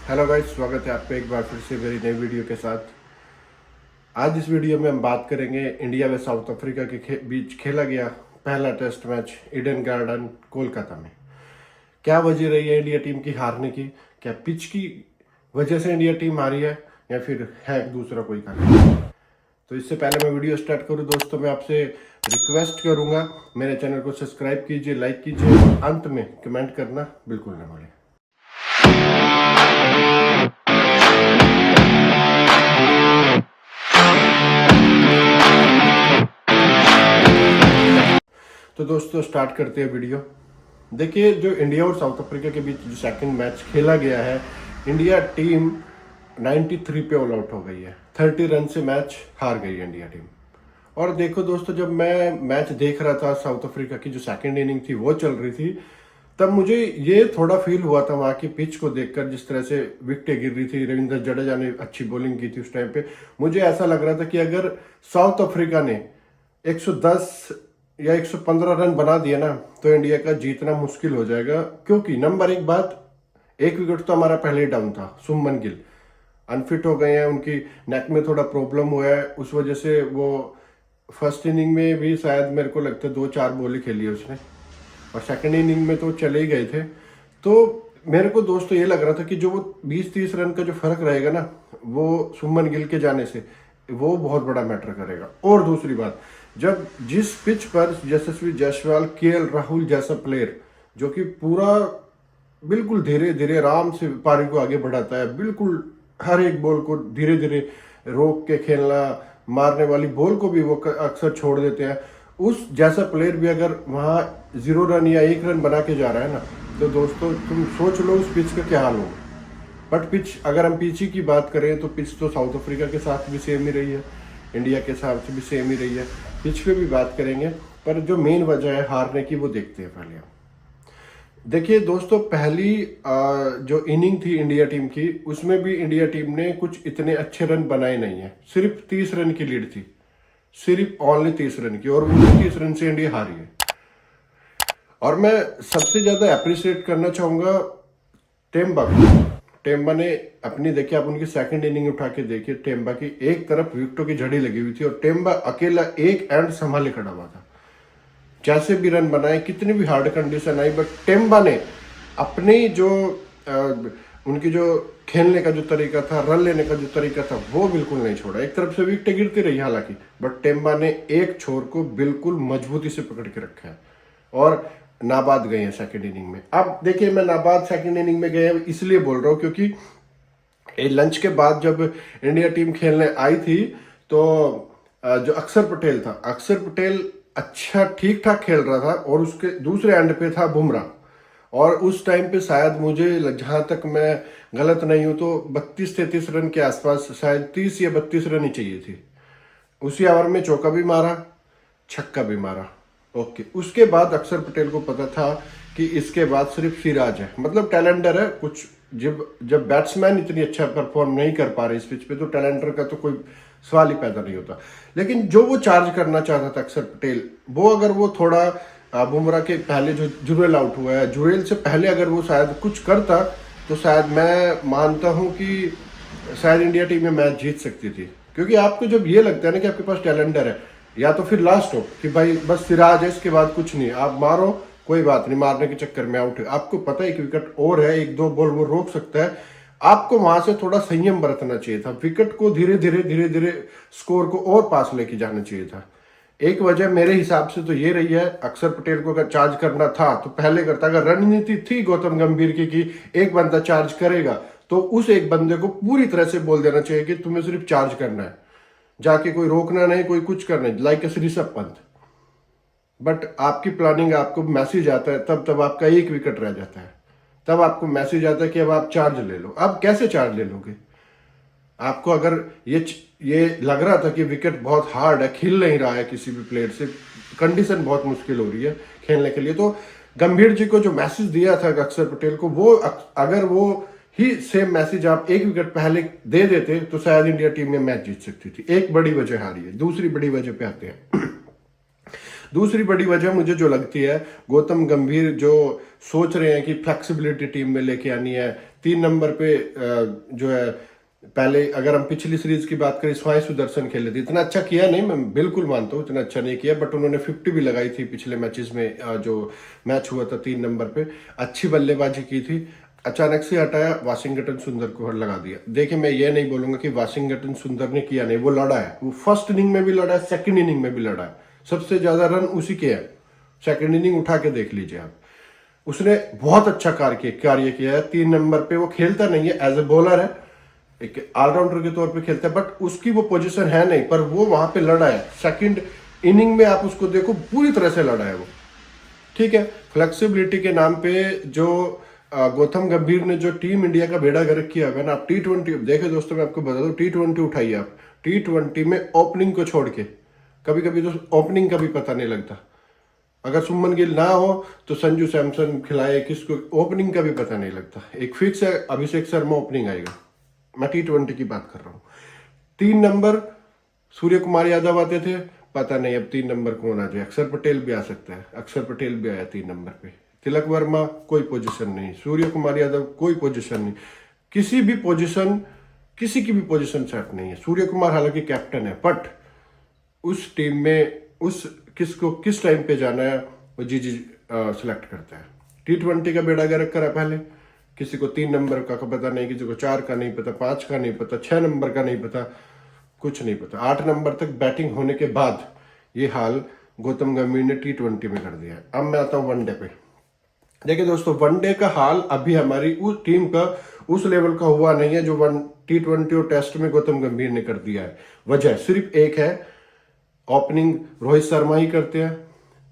Hello guys, स्वागत है आपका एक बार फिर से मेरी नई वीडियो के साथ। आज इस वीडियो में हम बात करेंगे इंडिया व साउथ अफ्रीका के बीच खेला गया पहला test match Eden Garden Kolkata में। क्या वजह रही है इंडिया टीम की हारने की? क्या पिच की वजह से इंडिया टीम हारी है या फिर है दूसरा कोई कारण? तो इससे पहले मैं वीडियो स्टार्ट करूं दोस्तों, मैं आपसे रिक्वेस्ट करूंगा मेरे चैनल को सब्सक्राइब कीजिए, लाइक कीजिए और अंत में कमेंट करना बिल्कुल न भूलें। तो दोस्तों स्टार्ट करते हैं वीडियो। देखिए, जो इंडिया और साउथ अफ्रीका के बीच जो सेकंड मैच खेला गया है, इंडिया टीम 93 पे ऑल आउट हो गई है। 30 रन से मैच हार गई है इंडिया टीम। और देखो दोस्तों, जब मैं मैच देख रहा था, साउथ अफ्रीका की जो सेकंड इनिंग थी वो चल रही थी, तब मुझे ये थोड़ा फील हुआ था वहां की पिच को देखकर, जिस तरह से विकेटें गिर रही थी। रविंद्र जडेजा ने अच्छी बॉलिंग की थी उस टाइम पे। मुझे ऐसा लग रहा था कि अगर साउथ अफ्रीका ने 110 या 115 रन बना दिए ना, तो इंडिया का जीतना मुश्किल हो जाएगा। क्योंकि नंबर एक बात, एक विकेट तो हमारा पहले ही डाउन था। शुभमन गिल अनफिट हो गए हैं, उनकी नेक में थोड़ा प्रॉब्लम हुआ है, उस वजह से वो फर्स्ट इनिंग में भी शायद मेरे को लगता है 2-4 बॉल ही खेली है उसने, और सेकंड इनिंग में तो चले ही गए थे। तो मेरे को दोस्तों ये लग रहा था कि जो वो 20-30 रन का जो फर्क रहेगा ना, वो शुभमन गिल के जाने से वो बहुत बड़ा मैटर करेगा। और दूसरी बात, जब जिस पिच पर यशस्वी जायसवाल, केएल राहुल जैसा प्लेयर, जो कि पूरा बिल्कुल धीरे धीरे आराम से पारी को आगे बढ़ाता है, बिल्कुल हर एक बॉल को धीरे धीरे रोक के खेलना, मारने वाली बॉल को भी वो अक्सर छोड़ देते हैं, उस जैसा प्लेयर भी अगर वहां 0 रन या 1 रन बना के जा रहा है ना, तो दोस्तों तुम सोच लो उस पिच का क्या हाल होगा। बट पिच, अगर हम पिच की बात करें तो पिच तो साउथ अफ्रीका के साथ भी सेम ही रही है, इंडिया के साथ भी सेम ही रही है। पिच पे भी बात करेंगे, पर जो मेन वजह है हारने की वो देखते हैं पहले हम। देखिए दोस्तों, पहली जो इनिंग थी इंडिया टीम की, उसमें भी इंडिया टीम ने कुछ इतने अच्छे रन बनाए नहीं है। सिर्फ 30 रन की लीड थी, सिर्फ ओनली 30 रन की, और उन 30 रन से इंडिया हारी है। और मैं सबसे ज्यादा अप्रिशिएट करना चाहूंगा टेम्बा को। टेम्बा ने अपनी, देखिए आप उनकी सेकंड इनिंग उठा के देखिए, टेम्बा की एक तरफ विकेटों की झड़ी लगी हुई थी और टेम्बा अकेला एक एंड संभाले खड़ा हुआ था। जैसे भी रन बनाए, कितनी भी hard condition I, but Temba ने अपनी जो उनकी जो खेलने का जो तरीका था, रन लेने का जो तरीका था, वो बिल्कुल नहीं छोड़ा। एक तरफ से विकेटें गिरती रही हालांकि, बट टेम्बा ने एक छोर को बिल्कुल मजबूती से पकड़ के रखा है और नाबाद गए हैं सेकंड इनिंग में। अब देखिए, मैं नाबाद सेकंड इनिंग में गए इसलिए बोल रहा हूं क्योंकि लंच के बाद जब इंडिया टीम खेलने आई थी, तो जो अक्षर पटेल था, अक्षर पटेल अच्छा ठीक ठाक खेल रहा था, और उसके दूसरे एंड पे था बुमराह। और उस टाइम पे शायद, मुझे जहां तक मैं गलत नहीं हूं, तो 32-33 रन के आसपास, शायद 30 या 32 रन ही चाहिए थी। उसी ओवर में चौका भी मारा, छक्का भी मारा। ओके, उसके बाद अक्षर पटेल को पता था कि इसके बाद सिर्फ सिराज है, मतलब टैलेंटर है कुछ। जब जब बैट्समैन इतनी अच्छा परफॉर्म नहीं कर पा रहे इस पिच पे, तो टैलेंटर का तो कोई सवाल ही पैदा नहीं होता। लेकिन जो वो चार्ज करना चाहता था अक्षर पटेल, वो अगर वो थोड़ा बुमराह के पहले जो जुरेल आउट हुआ है, जुरेल से पहले अगर वो शायद कुछ करता, तो शायद मैं मानता हूं कि शायद इंडिया टीम में मैच जीत सकती थी। क्योंकि आपको जब ये लगता है ना कि आपके पास टैलेंटर है, या तो फिर लास्ट हो कि भाई बस सिराज है, इसके बाद कुछ नहीं, आप मारो, कोई बात नहीं, मारने के चक्कर में आउट है, आपको पता है एक विकेट और है, 1-2 बॉल वो रोक सकता है, आपको वहां से थोड़ा संयम बरतना चाहिए था। विकेट को धीरे धीरे धीरे धीरे स्कोर को और पास लेके जाना चाहिए था। एक वजह मेरे हिसाब से तो ये रही है, अक्षर पटेल को अगर चार्ज करना था तो पहले करता। अगर रणनीति थी गौतम गंभीर की कि एक बंदा चार्ज करेगा, तो उस एक बंदे को पूरी तरह से बोल देना चाहिए कि तुम्हें सिर्फ चार्ज करना है, जाके कोई रोकना नहीं, कोई कुछ करना नहीं, लाइक ऋषभ पंत। बट आपकी प्लानिंग, आपको मैसेज आता है तब आपका एक विकेट रह जाता है, तब आपको मैसेज आता है कि अब आप चार्ज ले लो। अब कैसे चार्ज ले लोगे? आपको अगर ये लग रहा था कि विकेट बहुत हार्ड है, खिल नहीं रहा है किसी भी प्लेयर से, कंडीशन बहुत मुश्किल हो रही है खेलने के लिए, तो गंभीर जी को जो मैसेज दिया था अक्षर पटेल को, वो अगर वो ही सेम मैसेज आप एक विकेट पहले दे देते, तो शायद इंडिया टीम में मैच जीत सकती थी। एक बड़ी वजह हारी है। दूसरी बड़ी वजह पे आते हैं। दूसरी बड़ी वजह मुझे जो लगती है, गौतम गंभीर जो सोच रहे हैं कि फ्लेक्सिबिलिटी टीम में लेके आनी है। 3 नंबर पे जो है, पहले अगर हम पिछली सीरीज की बात करें, साई सुदर्शन खेले थे, इतना अच्छा किया नहीं, मैं बिल्कुल मानता हूँ इतना अच्छा नहीं किया, बट उन्होंने 50 भी लगाई थी पिछले मैचेस में। जो मैच हुआ था 3 नंबर पे अच्छी बल्लेबाजी की थी। अचानक से हटाया, वाशिंगटन सुंदर को लगा दिया। देखिए, मैं ये नहीं बोलूंगा कि वाशिंगटन सुंदर ने किया नहीं, वो लड़ा है, वो फर्स्ट इनिंग में भी लड़ा है, सेकंड इनिंग में भी लड़ा है, सबसे ज्यादा रन उसी के हैं। सेकंड इनिंग उठा के देख लीजिए आप, उसने बहुत अच्छा कार्य किया है। 3 नंबर पे वो खेलता नहीं है, एज ए बॉलर है, एक ऑलराउंडर के तौर पे खेलता है, बट उसकी वो पोजीशन है नहीं, पर वो वहां पे लड़ा है। सेकंड इनिंग में आप उसको देखो, पूरी तरह से लड़ा है वो। ठीक है, फ्लेक्सिबिलिटी के नाम पे जो गौतम गंभीर ने जो टीम इंडिया का बेड़ा गर्क किया है ना, आप T20 देखे दोस्तों, मैं आपको बता दूं, T20 उठाइए आप, T20 में ओपनिंग को छोड़ के, कभी कभी तो ओपनिंग का भी पता नहीं लगता। अगर सुमन गिल ना हो तो संजू सैमसन खिलाए, किसको ओपनिंग का भी पता नहीं लगता। एक फिक्स है, अभिषेक शर्मा ओपनिंग आएगा, मैं T20 की बात कर रहा हूँ। 3 नंबर सूर्य कुमार यादव आते थे, पता नहीं अब 3 नंबर कौन आ जाए। अक्षर पटेल भी आ सकता है, अक्षर पटेल भी आया 3 नंबर पे। तिलक वर्मा कोई पोजीशन नहीं, सूर्य कुमार यादव कोई पोजीशन नहीं, किसी भी पोजीशन, किसी की भी पोजीशन सेट नहीं है। सूर्य कुमार हालांकि कैप्टन है, बट उस टीम में उस किसको किस टाइम पे जाना है वो जी सिलेक्ट करता है। T20 का बेड़ा गर्क करा पहले, किसी को 3 नंबर का पता नहीं, किसी को 4 का नहीं पता, 5 का नहीं पता, 6 नंबर का नहीं पता, कुछ नहीं पता। 8 नंबर तक बैटिंग होने के बाद ये हाल गौतम गंभीर ने T20 में कर दिया है। अब मैं आता हूँ वनडे पे। देखिए दोस्तों, वनडे का हाल अभी हमारी उस टीम का उस लेवल का हुआ नहीं है जो T20 और टेस्ट में गौतम गंभीर ने कर दिया है। वजह सिर्फ एक है, ओपनिंग रोहित शर्मा ही करते हैं,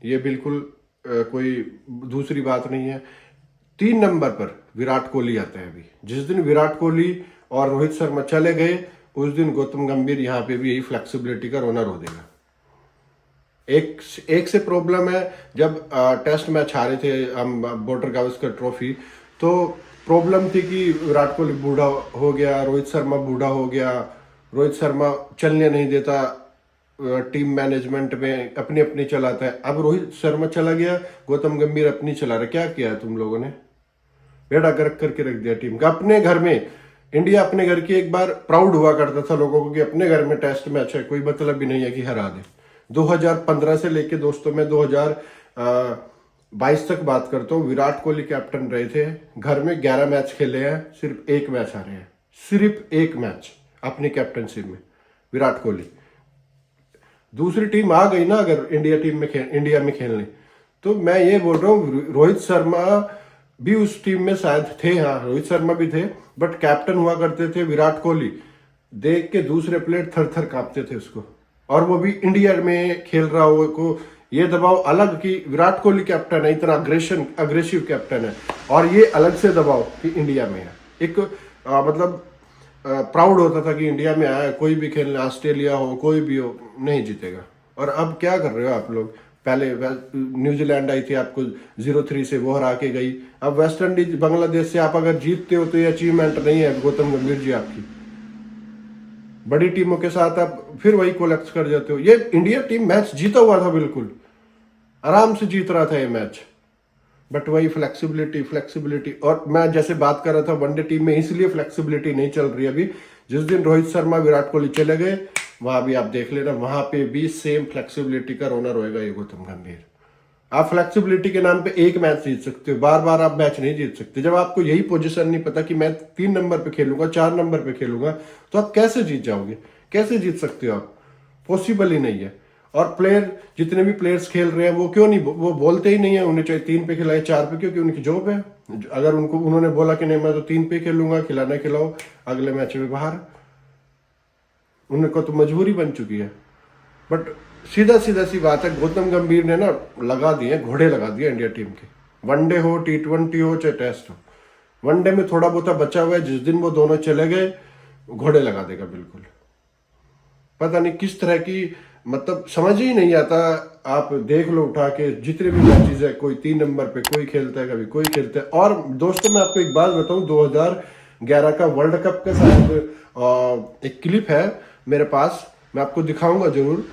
ये बिल्कुल कोई दूसरी बात नहीं है। 3 नंबर पर विराट कोहली आता है। अभी जिस दिन विराट कोहली और रोहित शर्मा चले गए, उस दिन गौतम गंभीर यहाँ पे भी यही फ्लेक्सिबिलिटी का रोना रो देगा। एक से प्रॉब्लम है, जब टेस्ट मैच हारे थे हम बॉर्डर गावस्कर ट्रॉफी, तो प्रॉब्लम थी कि विराट कोहली बूढ़ा हो गया, रोहित शर्मा बूढ़ा हो गया, रोहित शर्मा चलने नहीं देता, टीम मैनेजमेंट में अपनी अपनी चलाता है। अब रोहित शर्मा चला गया, गौतम गंभीर अपनी चला रहा। क्या किया तुम लोगों ने? बेड़ा गर्क करके रख दिया टीम का। अपने घर में इंडिया, अपने घर की एक बार प्राउड हुआ करता था लोगों को कि अपने घर में टेस्ट मैच है, कोई मतलब भी नहीं है कि हरा दे। 2015 से लेके दोस्तों मैं 2022 तक बात करता हूँ, विराट कोहली कैप्टन रहे थे, घर में 11 मैच खेले हैं, सिर्फ 1 मैच हारे हैं, सिर्फ 1 मैच अपनी कैप्टनशिप में विराट कोहली। दूसरी टीम आ गई ना अगर इंडिया में खेलने, तो मैं ये बोल रहा हूँ रोहित शर्मा भी उस टीम में शायद थे, हाँ रोहित शर्मा भी थे, बट कैप्टन हुआ करते थे विराट कोहली। देख के दूसरे प्लेयर थर थर कांपते थे उसको, और वो भी इंडिया में खेल रहा हो को ये दबाव अलग कि विराट कोहली कैप्टन है, इतना अग्रेसिव कैप्टन है, और ये अलग से दबाव कि इंडिया में है। एक मतलब प्राउड होता था कि इंडिया में आया, कोई भी खेलने, ऑस्ट्रेलिया हो कोई भी हो, नहीं जीतेगा। और अब क्या कर रहे हो आप लोग? पहले न्यूजीलैंड आई थी, आपको 0-3 से वो हरा के गई। अब वेस्ट इंडीज बांग्लादेश से आप अगर जीतते हो तो ये अचीवमेंट नहीं है गौतम गंभीर जी आपकी। बड़ी टीमों के साथ आप फिर वही कोलैप्स कर जाते हो। ये इंडिया टीम मैच जीता हुआ था, बिल्कुल आराम से जीत रहा था ये मैच, बट वही फ्लेक्सिबिलिटी। और मैं जैसे बात कर रहा था वनडे टीम में, इसलिए फ्लेक्सिबिलिटी नहीं चल रही अभी। जिस दिन रोहित शर्मा विराट कोहली चले गए, वहां भी आप देख लेना, वहां पे भी सेम फ्लेक्सिबिलिटी का रोना रोएगा ये गौतम गंभीर। आप फ्लेक्सिबिलिटी के नाम पे 1 मैच जीत सकते हो, बार बार आप मैच नहीं जीत सकते। जब आपको यही पोजीशन नहीं पता कि मैं 3 नंबर पे खेलूंगा, 4 नंबर पे खेलूंगा, तो आप कैसे जीत जाओगे? कैसे जीत सकते हो आप? पॉसिबल ही नहीं है। और प्लेयर, जितने भी प्लेयर्स खेल रहे हैं, वो क्यों नहीं, वो बोलते ही नहीं है उन्हें चाहे 3 पे खिलाए 4 पे, क्योंकि उनकी जॉब है। अगर उन्होंने बोला कि नहीं मैं तो 3 पे खेलूंगा, खिलाना खिलाओ, अगले मैच में बाहर, उनको तो मजबूरी बन चुकी है। बट सीधा सी बात है, गौतम गंभीर ने ना लगा दिए घोड़े, लगा दिए इंडिया टीम के। वनडे हो, T20 हो, चाहे टेस्ट हो, वनडे में थोड़ा बहुत बचा हुआ है, जिस दिन वो दोनों चले गए घोड़े लगा देगा बिल्कुल। पता नहीं किस तरह की, मतलब समझ ही नहीं आता। आप देख लो उठा के जितने भी मैचेस है, कोई 3 नंबर पे कोई खेलता है, कभी कोई खेलता है। और दोस्तों मैं आपको एक बात बताऊं, 2011 का वर्ल्ड कप का शायद एक क्लिप है मेरे पास, मैं आपको दिखाऊंगा जरूर।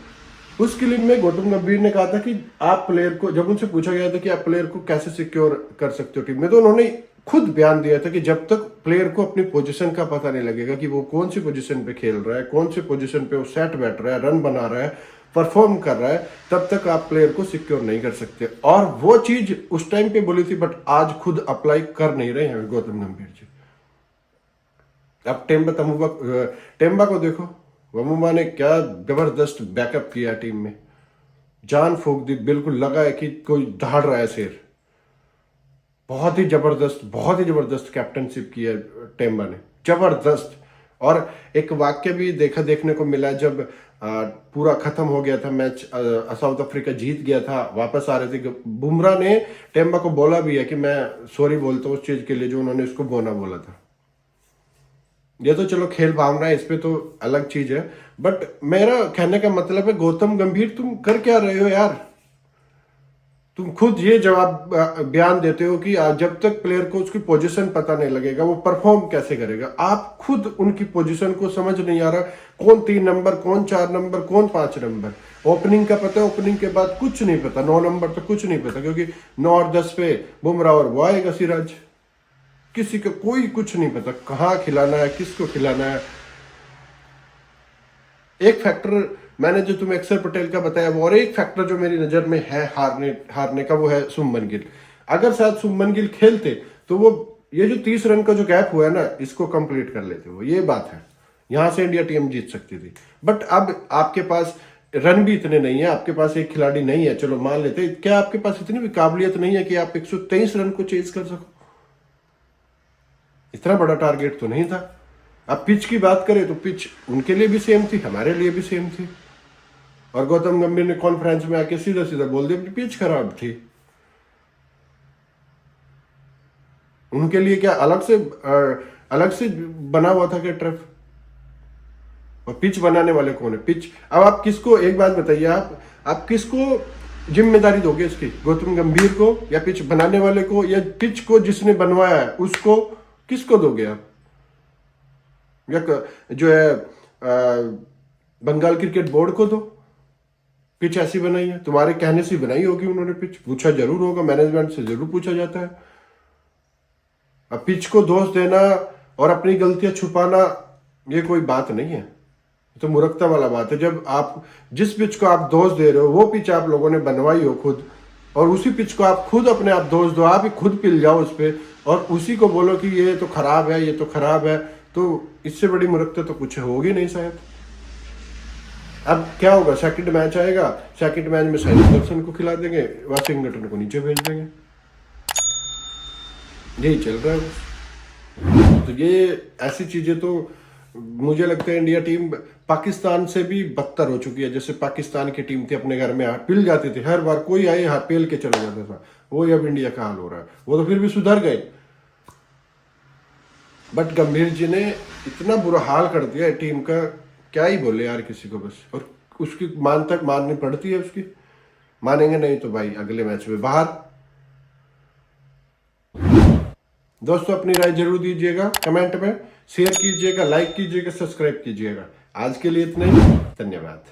उस क्लिप में गौतम गंभीर ने कहा था कि आप प्लेयर को, जब उनसे पूछा गया था कि आप प्लेयर को कैसे सिक्योर कर सकते हो टीम में, तो उन्होंने खुद बयान दिया था कि जब तक प्लेयर को अपनी पोजीशन का पता नहीं लगेगा कि वो कौन सी पोजीशन पे खेल रहा है, कौन सी पोजीशन पे वो सेट बैठ रहा है, रन बना रहा है, परफॉर्म कर रहा है, तब तक आप प्लेयर को सिक्योर नहीं कर सकते। और वो चीज उस टाइम पे बोली थी, बट आज खुद अप्लाई कर नहीं रहे हैं गौतम गंभीर जी। अब टेम्बा को देखो, वमुमा ने क्या जबरदस्त बैकअप किया टीम में, जान फूंक दी, बिल्कुल लगा है कि कोई दहाड़ रहा है शेर। बहुत ही जबरदस्त कैप्टनशिप की है टेम्बा ने, जबरदस्त। और एक वाक्य भी देखने को मिला, जब पूरा खत्म हो गया था मैच, साउथ अफ्रीका जीत गया था, वापस आ रहे थे, बुमराह ने टेम्बा को बोला भी है कि मैं सॉरी बोलता हूँ उस चीज के लिए जो उन्होंने उसको बोला था। ये तो चलो खेल भावना है, इस पे तो अलग चीज है, बट मेरा कहने का मतलब है गौतम गंभीर तुम कर क्या रहे हो यार? तुम खुद ये जवाब बयान देते हो कि जब तक प्लेयर को उसकी पोजीशन पता नहीं लगेगा वो परफॉर्म कैसे करेगा। आप खुद उनकी पोजीशन को समझ नहीं आ रहा, कौन 3 नंबर, कौन 4 नंबर, कौन 5 नंबर। ओपनिंग का पता है, ओपनिंग के बाद कुछ नहीं पता, 9 नंबर तो कुछ नहीं पता, क्योंकि 9 और 10 पे बुमराह और वो आएगा सिराज। किसी को कोई कुछ नहीं पता कहाँ खिलाना है, किसको खिलाना है। एक फैक्टर मैंने जो तुम्हें अक्षर पटेल का बताया वो, और एक फैक्टर जो मेरी नजर में है हारने का, वो है शुभमन गिल। अगर शायद शुभमन गिल खेलते तो वो ये जो 30 रन का जो गैप हुआ है ना, इसको कंप्लीट कर लेते वो, ये बात है। यहां से इंडिया टीम जीत सकती थी, बट अब आपके पास रन भी इतने नहीं है, आपके पास एक खिलाड़ी नहीं है, चलो मान लेते, क्या आपके पास इतनी भी काबिलियत नहीं है कि आप 123 रन को चेज कर सको? इतना बड़ा टारगेट तो नहीं था। अब पिच की बात करें तो पिच उनके लिए भी सेम थी, हमारे लिए भी सेम थी, और गौतम गंभीर ने कॉन्फ्रेंस में आके सीधा बोल दिया कि पिच खराब थी। उनके लिए क्या अलग से बना हुआ था क्या ट्रफ? और पिच बनाने वाले कौन है? पिच, अब आप किसको, एक बात बताइए, आप किसको जिम्मेदारी दोगे इसकी? गौतम गंभीर को, या पिच बनाने वाले को, या पिच को जिसने बनवाया है उसको? किसको दोगे आप? या जो है बंगाल क्रिकेट बोर्ड को दो? पिच ऐसी बनाई है, तुम्हारे कहने से बनाई होगी उन्होंने पिच, पूछा जरूर होगा, मैनेजमेंट से जरूर पूछा जाता है। अब पिच को दोष देना और अपनी गलतियां छुपाना ये कोई बात नहीं है, तो मूर्खता वाला बात है। जब आप जिस पिच को आप दोष दे रहे हो वो पिच आप लोगों ने बनवाई हो खुद, और उसी पिच को आप खुद अपने आप दोष दो, आप ही खुद पिल जाओ उस पर, और उसी को बोलो कि ये तो खराब है, ये तो खराब है, तो इससे बड़ी मूर्खता तो कुछ होगी नहीं शायद। अब क्या होगा, सेकंड मैच आएगा, सेकंड मैच में साइड दर्शन को खिला देंगे, वाशिंगटन को नीचे भेज देंगे, यही चल रहा है। तो ये ऐसी चीजें तो मुझे लगता है इंडिया टीम पाकिस्तान से भी बदतर हो चुकी है। जैसे पाकिस्तान की टीम थी, अपने घर में पिल जाती थी, हर बार कोई आए पेल के चला जाता था, वो अब इंडिया का हाल हो रहा है। वो तो फिर भी सुधर गए, बट गंभीर जी ने इतना बुरा हाल कर दिया टीम का, क्या ही बोले यार किसी को बस। और उसकी माननी पड़ती है उसकी, मानेंगे नहीं तो भाई अगले मैच में बाहर। दोस्तों अपनी राय जरूर दीजिएगा कमेंट में, शेयर कीजिएगा, लाइक कीजिएगा, सब्सक्राइब कीजिएगा। आज के लिए इतना ही, धन्यवाद।